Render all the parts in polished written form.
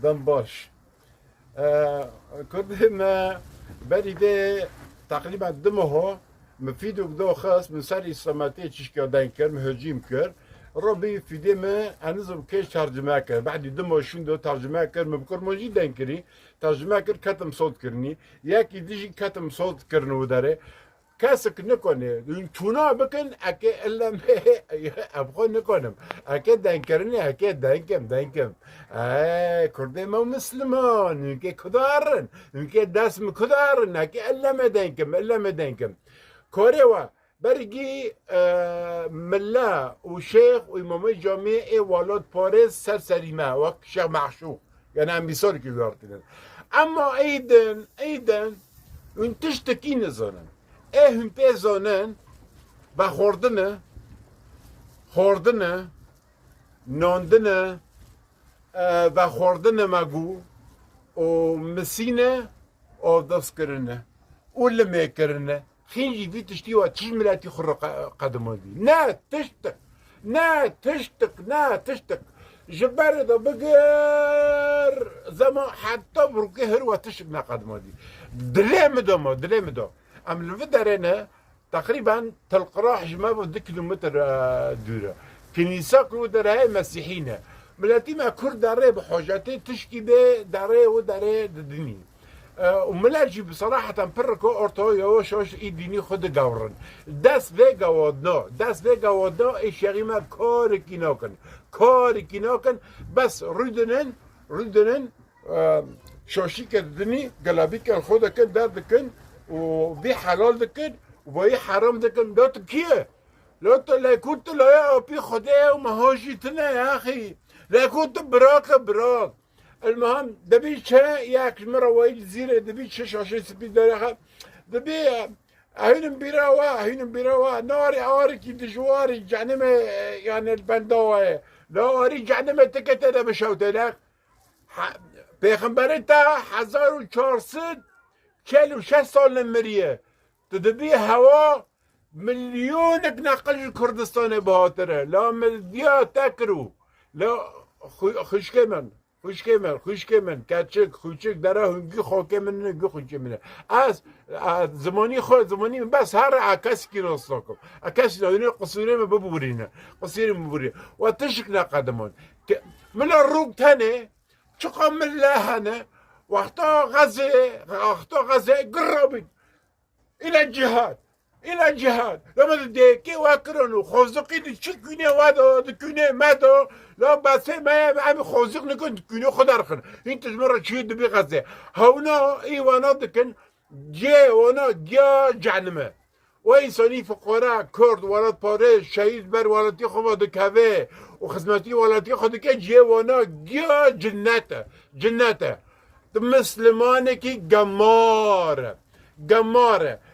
دم باش كردهم بري ده تقريبا دمه مفيد وكدو خاص من سر إسلاماتي تشكي داين كر مهجيم كر ربي في دمه أنزم كيش ترجمة كر بعد دمه شون دو ترجمة كر مبكر موجي داين كري ترجمة كر كتم صوت كرني ياكي ديجي كتم صوت كرنو داره کسک نکنه این تونا بکن اگه علم ابخون نکنم اگه دنکرنی اگه دنکم کرده ما مسلمان اینکه کدارن اینکه دست مکدارن اگه علم دنکم کاره و برگی ملا و شیخ و امام جامعه والد پارس سریمه و شیخ معشوق یعنی هم بیسار که بیارتیدن اما ایدن اون تشتکی نزانن هم پیزانن و خوردنه ناندنه و خوردنه مگو و مسینه و دست کرنه اول میکرنه خیلی وی تشتی و چیز ملاتی خور قدم دی نه تشتک جبر دا بگر زمان حتی بروکه هر و تشتک نقدم دی دلیم دا ام لفت درنه تقريبا تلقراح جمع ب كيلومتر دوره كنيسة كرو دره مسيحينه ملاتي ما كرد داره بحاجاتي تشكي به داره وداره ديني وملاجي بصراحة بركو أرتو يوش اي ديني خود قورن دست في قوادنا اي شغيمة كار كيناكن بس ردنن شاشي كدني قلابي كان خود كن درد كن وبي حلال دكن وبي حرام دكن لا تكيه لا كنت لا بي خداه وما هاجيتنا يا اخي لا كنت براك المهم دبي شا ياك مرة وايد زيرة دبي شاشة سبي دارها دبي هين بيراوا ناري عاري كي دجواري جعنمة يعني البندوة لا أري جعنمة تكتة بشوت لك پیغمبرتا 1400 46 سال نمریه تدبی هوا مليونك نقل كردستان بهاتره لا ملديا تكرو لا خوشکمن کچک خوشک داره هنگی خاکه من نگی خوشکه منه از زمانی بس هر عکس کی راستاکم عکس دادن قصوره ما ببورینه و تشک نقدمان من الروق تنه چقا من لهنه وقتا غزه قربت الى الجهاد لما ديكي واكرنو خوزقي تشكيني وادو دكيني مادو لا بس ما عم خوزق نكون دكيني خدار خن انت مرة تشيد بغزه هونا ايوانا دكن جا جعنمه وإنساني فقراء كرد ولد باريس شهيد بر ولدي خو دكاوي وخدمتي ولدي خو دكا جيوانا جا جنته مسلمانكي قمار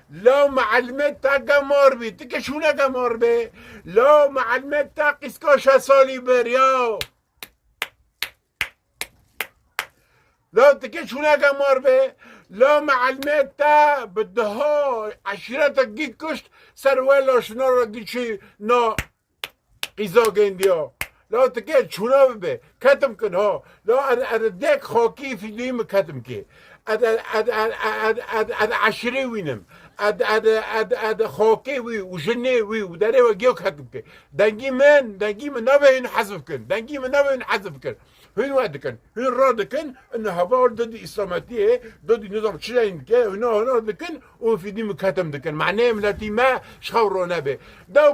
لو معلمتا قمار بي تكشونا قمار بي لو معلمتا قسكوشا صالي برياو لو تكشونا قمار بي لو معلمتا بدها عشيرتك جيت كشت سرويلا شنو رجيشي نا قيزا جنديا لا تكيت شونا ببه كتم كن ها لا ديك خاكي في ديم كتم كي اد عشري وينم اد خاكي وي وجني وي وداري وجيو كتم كي دنجي من نبين حذف كن هين وادكن هين رادكن ان هبار ضد اسلاماتيه ضد نظام شلاين كي هنا دكن وفي ديم كتم دكن معناه ملاتي ما شخورو نبي داو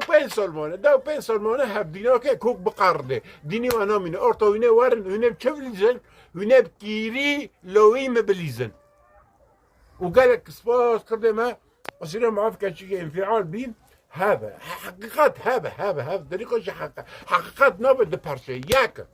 بين سلمانه هب دينا كي كوك بقرده ديني وانا من اورتو هنا وارن هنا بشفليزن هنا بكيري لوي مبليزن وقال لك سباس قدما اصير معاف كان شيء انفعال بين هذا حقيقات هذا طريقه حقيقات نابد برشا ياك